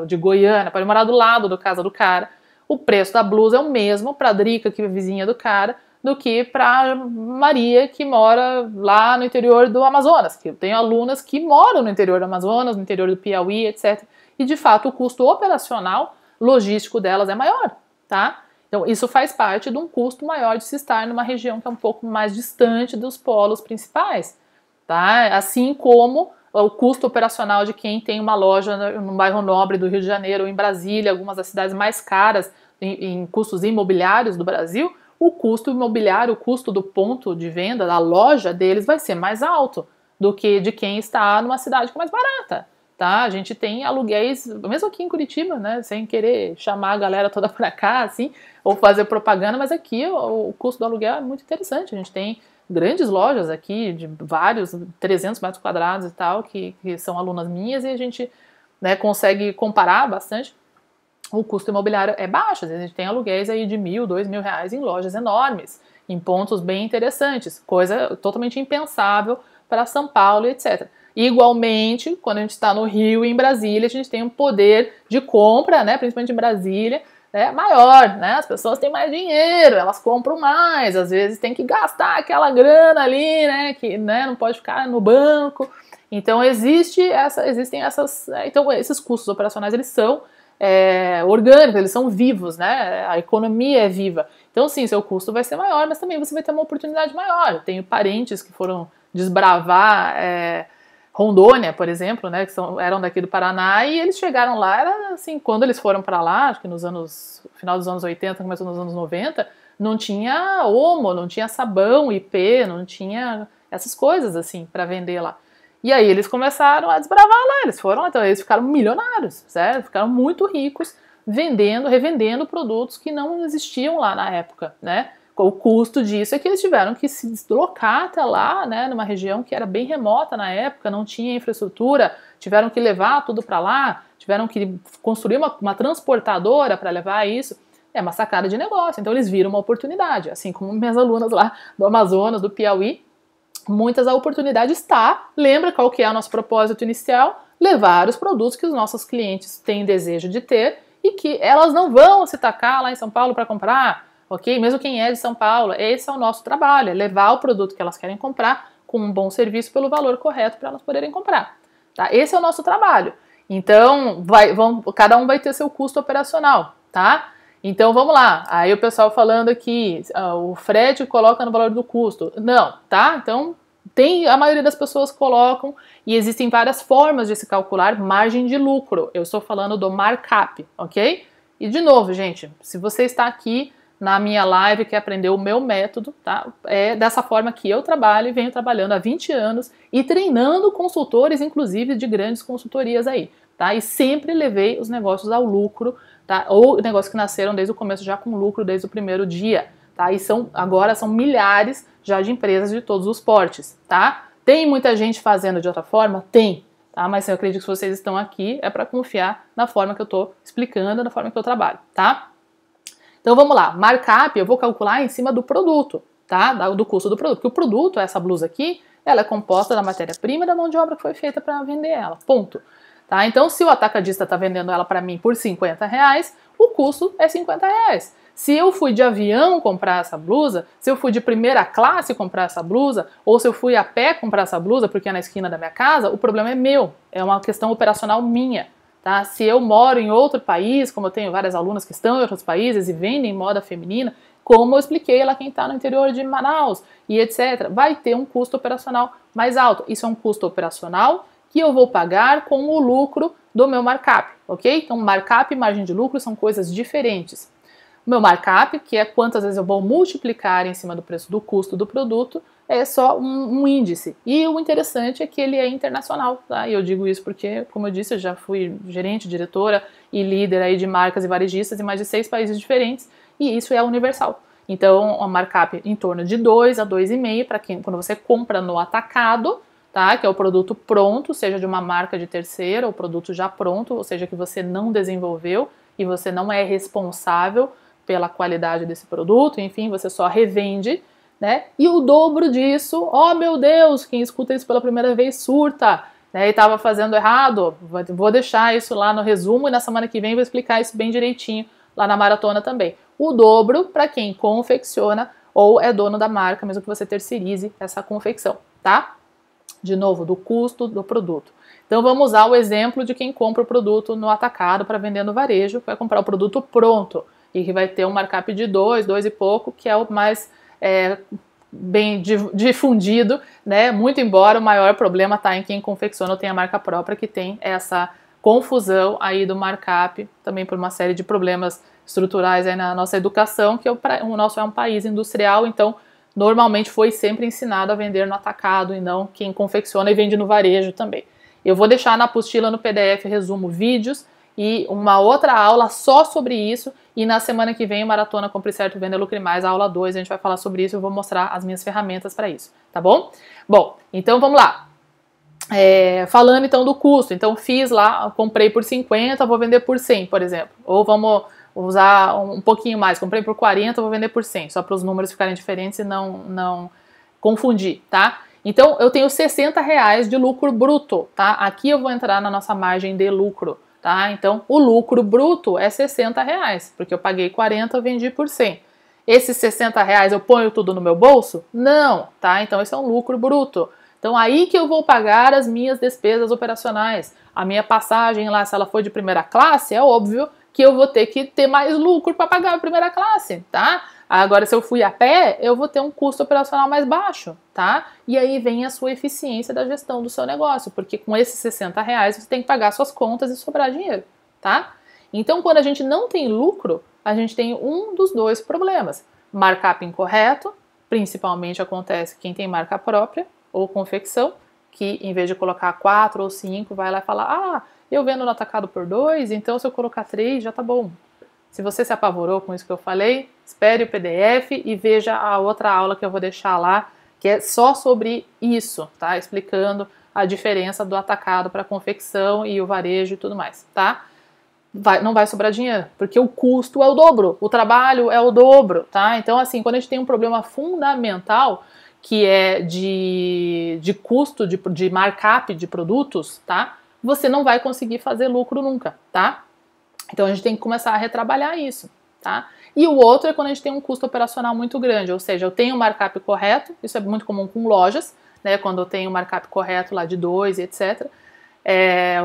de Goiânia, pode morar do lado da casa do cara. O preço da blusa é o mesmo para a Drica, que é vizinha do cara, do que para Maria, que mora lá no interior do Amazonas, que eu tenho alunas que moram no interior do Amazonas, no interior do Piauí, etc. E, de fato, o custo operacional logístico delas é maior, tá? Então, isso faz parte de um custo maior de se estar numa região que é um pouco mais distante dos polos principais, tá? Assim como o custo operacional de quem tem uma loja no bairro nobre do Rio de Janeiro ou em Brasília, algumas das cidades mais caras em custos imobiliários do Brasil, o custo imobiliário, o custo do ponto de venda, da loja deles vai ser mais alto do que de quem está numa cidade que é mais barata, tá? A gente tem aluguéis, mesmo aqui em Curitiba, né, sem querer chamar a galera toda pra cá, assim, ou fazer propaganda, mas aqui o custo do aluguel é muito interessante. A gente tem grandes lojas aqui, de vários, 300 metros quadrados e tal, que são alunas minhas, e a gente, né, consegue comparar bastante. O custo imobiliário é baixo, às vezes a gente tem aluguéis aí de R$1.000, R$2.000 em lojas enormes, em pontos bem interessantes, coisa totalmente impensável para São Paulo, etc. Igualmente, quando a gente está no Rio e em Brasília, a gente tem um poder de compra, né, principalmente em Brasília, né, maior, né, as pessoas têm mais dinheiro, elas compram mais, às vezes tem que gastar aquela grana ali, né, que, né, não pode ficar no banco. Então existem essas, então esses custos operacionais, eles são orgânicos, eles são vivos, né? A economia é viva. Então, sim, seu custo vai ser maior, mas também você vai ter uma oportunidade maior. Eu tenho parentes que foram desbravar Rondônia, por exemplo, né? Que eram daqui do Paraná, e eles chegaram lá, era assim, quando eles foram para lá, acho que final dos anos 80, começou nos anos 90, não tinha Omo, não tinha sabão, IP, não tinha essas coisas assim para vender lá. E aí eles começaram a desbravar lá, eles foram, então eles ficaram milionários, certo? Ficaram muito ricos revendendo produtos que não existiam lá na época, né? O custo disso é que eles tiveram que se deslocar até lá, né, numa região que era bem remota na época, não tinha infraestrutura, tiveram que levar tudo para lá, tiveram que construir uma transportadora para levar isso. É uma sacada de negócio, então eles viram uma oportunidade, assim como minhas alunas lá do Amazonas, do Piauí, muitas a oportunidade está, lembra qual que é o nosso propósito inicial? Levar os produtos que os nossos clientes têm desejo de ter e que elas não vão se tacar lá em São Paulo para comprar, ok? Mesmo quem é de São Paulo, esse é o nosso trabalho, é levar o produto que elas querem comprar com um bom serviço pelo valor correto para elas poderem comprar, tá? Esse é o nosso trabalho. Então, cada um vai ter seu custo operacional, tá? Então vamos lá, aí o pessoal falando aqui, o frete coloca no valor do custo. Não, tá? Então a maioria das pessoas colocam e existem várias formas de se calcular margem de lucro. Eu estou falando do markup, ok? E de novo, gente, se você está aqui na minha live, quer aprender o meu método, tá? É dessa forma que eu trabalho e venho trabalhando há 20 anos e treinando consultores, inclusive de grandes consultorias aí, tá? E sempre levei os negócios ao lucro, tá? Ou negócios que nasceram desde o começo já com lucro desde o primeiro dia, tá? E agora são milhares já de empresas de todos os portes, tá? Tem muita gente fazendo de outra forma? Tem, tá? Mas eu acredito que se vocês estão aqui é para confiar na forma que eu tô explicando, na forma que eu trabalho, tá? Então vamos lá, markup eu vou calcular em cima do produto, tá? Do custo do produto, porque o produto, essa blusa aqui, ela é composta da matéria-prima e da mão de obra que foi feita para vender ela, ponto. Tá? Então, se o atacadista está vendendo ela para mim por R$50, o custo é R$50. Se eu fui de avião comprar essa blusa, se eu fui de primeira classe comprar essa blusa, ou se eu fui a pé comprar essa blusa porque é na esquina da minha casa, o problema é meu, é uma questão operacional minha. Tá? Se eu moro em outro país, como eu tenho várias alunas que estão em outros países e vendem moda feminina, como eu expliquei lá quem está no interior de Manaus e etc. Vai ter um custo operacional mais alto. Isso é um custo operacional que eu vou pagar com o lucro do meu markup, ok? Então, markup e margem de lucro são coisas diferentes. O meu markup, que é quantas vezes eu vou multiplicar em cima do preço do custo do produto, é só um índice. E o interessante é que ele é internacional, tá? E eu digo isso porque, como eu disse, eu já fui gerente, diretora e líder aí de marcas e varejistas em mais de 6 países diferentes, e isso é universal. Então, o markup em torno de 2 a 2,5 para quando você compra no atacado, tá? Que é o produto pronto, seja de uma marca de terceira, ou produto já pronto, ou seja, que você não desenvolveu e você não é responsável pela qualidade desse produto, enfim, você só revende, né? E o dobro disso, oh meu Deus, quem escuta isso pela primeira vez surta, né? E estava fazendo errado. Vou deixar isso lá no resumo e na semana que vem vou explicar isso bem direitinho lá na maratona também. O dobro para quem confecciona ou é dono da marca, mesmo que você terceirize essa confecção, tá? De novo, do custo do produto. Então vamos usar o exemplo de quem compra o produto no atacado para vender no varejo, que vai comprar o produto pronto e que vai ter um markup de 2 e pouco, que é o mais bem difundido, né? Muito embora o maior problema está em quem confecciona ou tem a marca própria, que tem essa confusão aí do markup, também por uma série de problemas estruturais aí na nossa educação, que o nosso é um país industrial, então normalmente foi sempre ensinado a vender no atacado e não quem confecciona e vende no varejo também. Eu vou deixar na apostila no PDF resumo vídeos e uma outra aula só sobre isso, e na semana que vem, Maratona Compre Certo, Venda Lucre Mais, a aula 2, a gente vai falar sobre isso, eu vou mostrar as minhas ferramentas para isso, tá bom? Bom, então vamos lá. Falando então do custo, então fiz lá, comprei por 50, vou vender por 100, por exemplo, ou vamos usar um pouquinho mais, comprei por 40, vou vender por 100, só para os números ficarem diferentes e não confundir, tá? Então eu tenho R$60 de lucro bruto, tá? Aqui eu vou entrar na nossa margem de lucro, tá? Então o lucro bruto é R$60, porque eu paguei 40, eu vendi por 100. Esses R$60 eu ponho tudo no meu bolso? Não, tá? Então esse é um lucro bruto. Então aí que eu vou pagar as minhas despesas operacionais. A minha passagem lá, se ela for de primeira classe, é óbvio que eu vou ter que ter mais lucro para pagar a primeira classe, tá? Agora, se eu fui a pé, eu vou ter um custo operacional mais baixo, tá? E aí vem a sua eficiência da gestão do seu negócio, porque com esses R$60 você tem que pagar suas contas e sobrar dinheiro, tá? Então, quando a gente não tem lucro, a gente tem um dos dois problemas. Markup incorreto, principalmente acontece quem tem marca própria ou confecção, que em vez de colocar 4 ou 5, vai lá e fala, ah, eu vendo no atacado por 2, então se eu colocar 3 já tá bom. Se você se apavorou com isso que eu falei, espere o PDF e veja a outra aula que eu vou deixar lá, que é só sobre isso, tá? Explicando a diferença do atacado para confecção e o varejo e tudo mais, tá? Não vai sobrar dinheiro, porque o custo é o dobro, o trabalho é o dobro, tá? Então, assim, quando a gente tem um problema fundamental, que é de custo, de markup de produtos, tá? Você não vai conseguir fazer lucro nunca, tá? Então a gente tem que começar a retrabalhar isso, tá? E o outro é quando a gente tem um custo operacional muito grande, ou seja, eu tenho um markup correto, isso é muito comum com lojas, né? Quando eu tenho um markup correto lá de 2 e etc.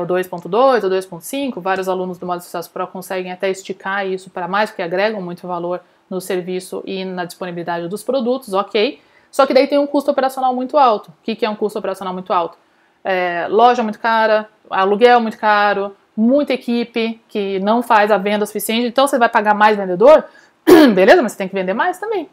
O 2.2 ou 2.5, vários alunos do Modo Sucesso Pro conseguem até esticar isso para mais, porque agregam muito valor no serviço e na disponibilidade dos produtos, ok? Só que daí tem um custo operacional muito alto. O que é um custo operacional muito alto? Loja muito cara, aluguel muito caro, muita equipe que não faz a venda suficiente, então você vai pagar mais vendedor? Beleza, mas você tem que vender mais também,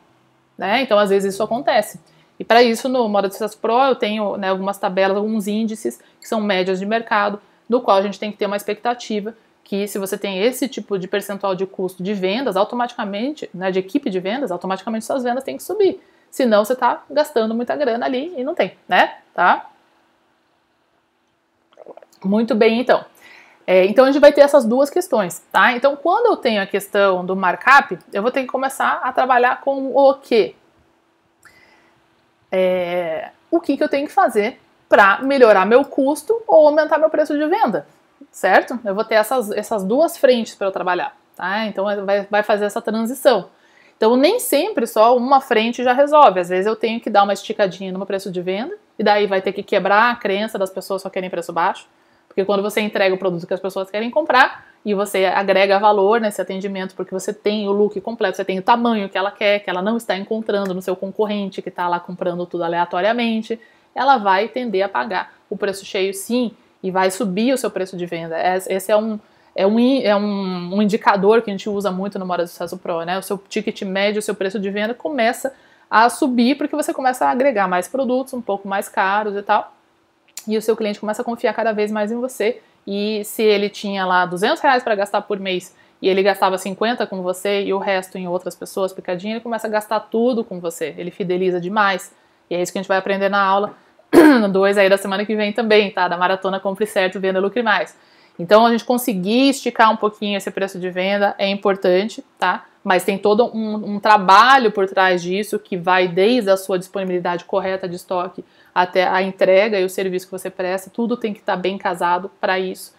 né? Então às vezes isso acontece. E para isso no Modo Sucesso Pro eu tenho, né, algumas tabelas, alguns índices que são médias de mercado, do qual a gente tem que ter uma expectativa que se você tem esse tipo de percentual de custo de vendas, automaticamente, né, de equipe de vendas, automaticamente suas vendas têm que subir. Senão você está gastando muita grana ali e não tem, né? Tá? Muito bem, então. Então a gente vai ter essas duas questões, tá? Então quando eu tenho a questão do markup, eu vou ter que começar a trabalhar com o quê? O que eu tenho que fazer para melhorar meu custo ou aumentar meu preço de venda, certo? Eu vou ter essas duas frentes para eu trabalhar, tá? Então vai fazer essa transição. Então nem sempre só uma frente já resolve, às vezes eu tenho que dar uma esticadinha no meu preço de venda, e daí vai ter que quebrar a crença das pessoas que só querem preço baixo, porque quando você entrega o produto que as pessoas querem comprar, e você agrega valor nesse atendimento porque você tem o look completo, você tem o tamanho que ela quer, que ela não está encontrando no seu concorrente que está lá comprando tudo aleatoriamente, ela vai tender a pagar o preço cheio sim e vai subir o seu preço de venda. Esse é um indicador que a gente usa muito no Mora do Sucesso Pro, né? O seu ticket médio, o seu preço de venda começa a subir porque você começa a agregar mais produtos, um pouco mais caros e tal, e o seu cliente começa a confiar cada vez mais em você. E se ele tinha lá R$200 para gastar por mês e ele gastava 50 com você e o resto em outras pessoas, picadinho, ele começa a gastar tudo com você, ele fideliza demais. E é isso que a gente vai aprender na aula 2 aí da semana que vem também, tá? Da Maratona Compre Certo, Venda, Lucre Mais. Então a gente conseguir esticar um pouquinho esse preço de venda é importante, tá? Mas tem todo um trabalho por trás disso que vai desde a sua disponibilidade correta de estoque até a entrega e o serviço que você presta, tudo tem que estar bem casado para isso.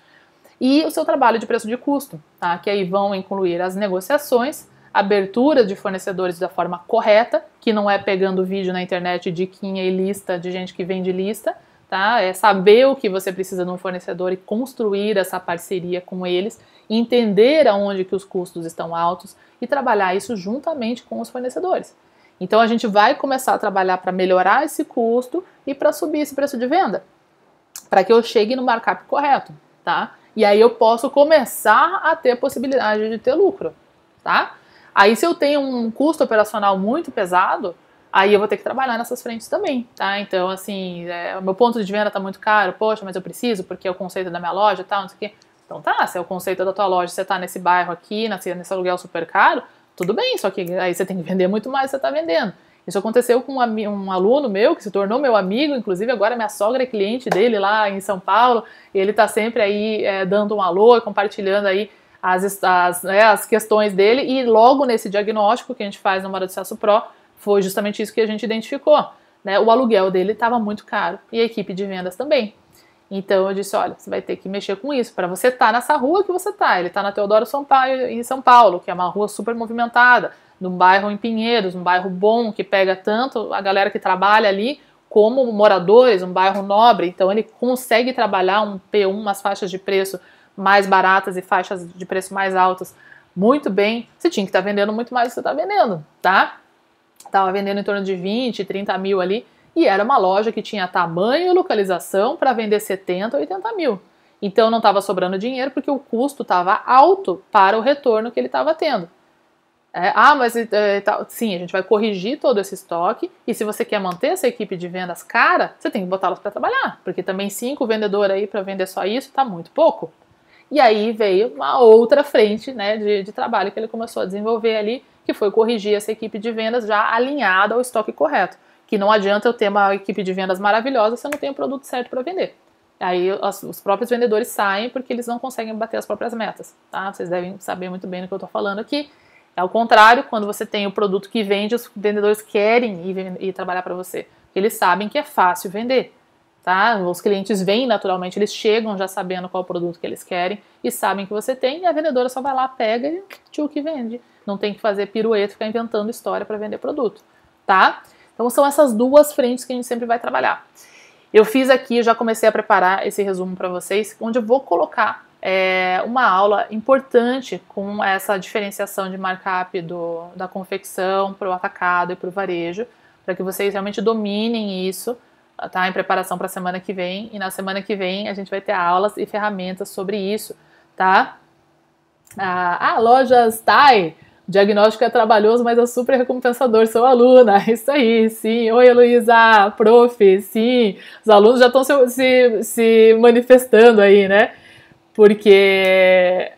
E o seu trabalho de preço de custo, tá? Que aí vão incluir as negociações, abertura de fornecedores da forma correta, que não é pegando vídeo na internet, diquinha e lista de gente que vende lista, tá? É saber o que você precisa de um fornecedor e construir essa parceria com eles, entender aonde que os custos estão altos e trabalhar isso juntamente com os fornecedores. Então a gente vai começar a trabalhar para melhorar esse custo e para subir esse preço de venda, para que eu chegue no markup correto, tá? E aí eu posso começar a ter a possibilidade de ter lucro, tá? Aí se eu tenho um custo operacional muito pesado, aí eu vou ter que trabalhar nessas frentes também, tá? Então, assim, o meu ponto de venda tá muito caro, poxa, mas eu preciso porque é o conceito da minha loja e tal, não sei o quê. Então tá, se é o conceito da tua loja, você tá nesse bairro aqui, nesse aluguel super caro, tudo bem, só que aí você tem que vender muito mais do que você está vendendo. Isso aconteceu com um aluno meu, que se tornou meu amigo, inclusive agora minha sogra é cliente dele lá em São Paulo, e ele está sempre aí dando um alô e compartilhando aí as questões dele, e logo nesse diagnóstico que a gente faz no Mora do Sucesso Pro, foi justamente isso que a gente identificou, né? O aluguel dele estava muito caro, e a equipe de vendas também. Então eu disse, olha, você vai ter que mexer com isso, para você estar nessa rua que você está. Ele está na Teodoro Sampaio, em São Paulo, que é uma rua super movimentada, num bairro em Pinheiros, um bairro bom, que pega tanto a galera que trabalha ali, como moradores, um bairro nobre. Então ele consegue trabalhar um P1, umas faixas de preço mais baratas e faixas de preço mais altas muito bem. Você tinha que estar vendendo muito mais do que você está vendendo, tá? Estava vendendo em torno de 20, 30 mil ali, e era uma loja que tinha tamanho e localização para vender 70, 80 mil. Então não estava sobrando dinheiro porque o custo estava alto para o retorno que ele estava tendo. Sim, a gente vai corrigir todo esse estoque, e se você quer manter essa equipe de vendas cara, você tem que botá-los para trabalhar, porque também 5 vendedores aí para vender só isso está muito pouco. E aí veio uma outra frente, né, de trabalho que ele começou a desenvolver ali, que foi corrigir essa equipe de vendas já alinhada ao estoque correto. Que não adianta eu ter uma equipe de vendas maravilhosa se eu não tenho o produto certo para vender. Aí os próprios vendedores saem porque eles não conseguem bater as próprias metas, tá? Vocês devem saber muito bem do que eu estou falando aqui. É ao contrário, quando você tem o produto que vende, os vendedores querem ir trabalhar para você. Eles sabem que é fácil vender, tá? Os clientes vêm naturalmente, eles chegam já sabendo qual produto que eles querem e sabem que você tem, e a vendedora só vai lá, pega e tio que vende. Não tem que fazer pirueta, ficar inventando história para vender produto, tá? Então são essas duas frentes que a gente sempre vai trabalhar. Eu fiz aqui, já comecei a preparar esse resumo para vocês, onde eu vou colocar uma aula importante com essa diferenciação de markup da confecção para o atacado e para o varejo, para que vocês realmente dominem isso, tá? Em preparação para a semana que vem. E na semana que vem a gente vai ter aulas e ferramentas sobre isso, tá? Lojas TAI. O diagnóstico é trabalhoso, mas é super recompensador. Sou aluna, isso aí, sim. Oi, Heloísa, prof, sim. Os alunos já estão se manifestando aí, né? Porque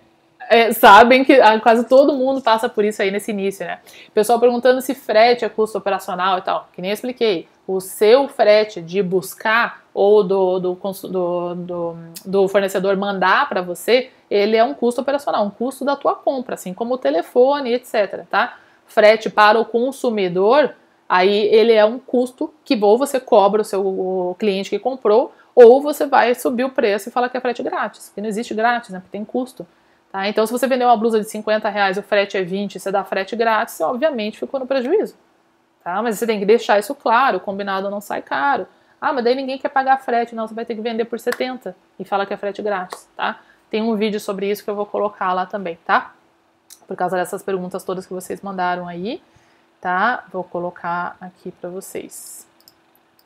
sabem que quase todo mundo passa por isso aí nesse início, né? Pessoal perguntando se frete é custo operacional e tal, que nem eu expliquei. O seu frete de buscar ou do fornecedor mandar para você, ele é um custo operacional, um custo da tua compra, assim como o telefone, etc, tá? Frete para o consumidor, aí ele é um custo que ou você cobra o seu cliente que comprou, ou você vai subir o preço e falar que é frete grátis, porque não existe grátis, né? Porque tem custo. Tá? Então, se você vender uma blusa de R$50, o frete é 20, você dá frete grátis, você obviamente ficou no prejuízo. Tá? Mas você tem que deixar isso claro, o combinado não sai caro. Mas daí ninguém quer pagar frete, não, você vai ter que vender por 70 e fala que é frete grátis, tá? tem um vídeo sobre isso que eu vou colocar lá também, tá? Por causa dessas perguntas todas que vocês mandaram aí, tá? Vou colocar aqui para vocês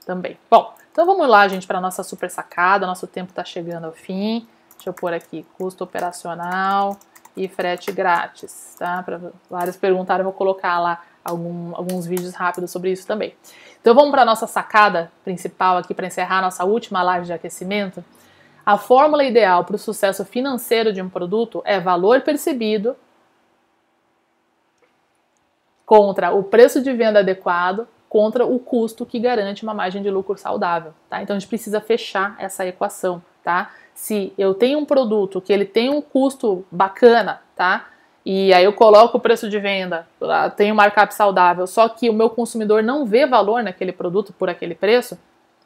também. Bom, então vamos lá, gente, para nossa super sacada. Nosso tempo está chegando ao fim. Deixa eu pôr aqui custo operacional e frete grátis, tá? Para vários perguntaram, eu vou colocar lá alguns vídeos rápidos sobre isso também. Então vamos para a nossa sacada principal aqui para encerrar nossa última live de aquecimento. A fórmula ideal para o sucesso financeiro de um produto é valor percebido contra o preço de venda adequado contra o custo que garante uma margem de lucro saudável, tá? Então a gente precisa fechar essa equação, tá? Se eu tenho um produto que ele tem um custo bacana, tá? E aí eu coloco o preço de venda, tenho um markup saudável, só que o meu consumidor não vê valor naquele produto por aquele preço,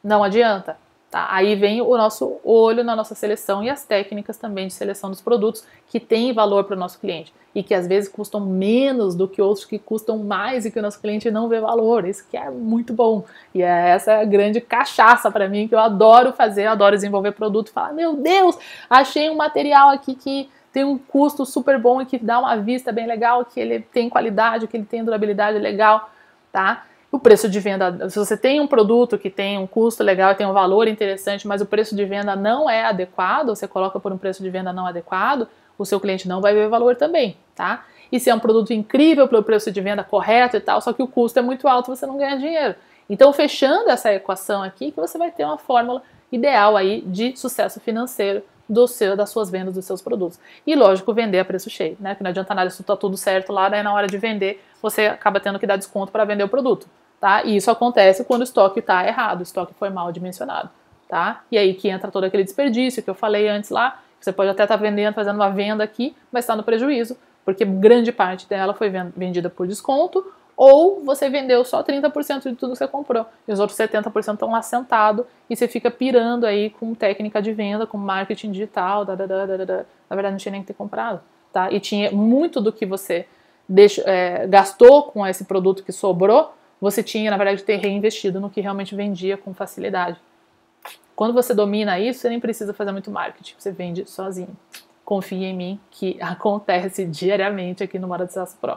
não adianta. Tá? Aí vem o nosso olho na nossa seleção e as técnicas também de seleção dos produtos que têm valor para o nosso cliente e que às vezes custam menos do que outros que custam mais e que o nosso cliente não vê valor. Isso que é muito bom. E essa é a grande cachaça para mim que eu adoro fazer, eu adoro desenvolver produto e falar, meu Deus, achei um material aqui que tem um custo super bom e que dá uma vista bem legal, que ele tem qualidade, que ele tem durabilidade legal, tá? O preço de venda, se você tem um produto que tem um custo legal e tem um valor interessante, mas o preço de venda não é adequado, você coloca por um preço de venda não adequado, o seu cliente não vai ver valor também, tá? E se é um produto incrível pelo preço de venda correto e tal, só que o custo é muito alto, você não ganha dinheiro. Então, fechando essa equação aqui, que você vai ter uma fórmula ideal aí de sucesso financeiro das suas vendas dos seus produtos. E lógico, vender a preço cheio, né? Que não adianta nada se tá tudo certo lá, daí na hora de vender, você acaba tendo que dar desconto para vender o produto. Tá? E isso acontece quando o estoque está errado, o estoque foi mal dimensionado, tá? E aí que entra todo aquele desperdício que eu falei antes lá, você pode até estar vendendo, fazendo uma venda aqui, mas está no prejuízo, porque grande parte dela foi vendida por desconto, ou você vendeu só 30% de tudo que você comprou, e os outros 70% estão lá sentados, e você fica pirando aí com técnica de venda, com marketing digital, na verdade não tinha nem que ter comprado, tá? E tinha muito do que você gastou com esse produto que sobrou, você tinha, na verdade, ter reinvestido no que realmente vendia com facilidade. Quando você domina isso, você nem precisa fazer muito marketing, você vende sozinho. Confia em mim que acontece diariamente aqui no Moda de Sucesso Pro.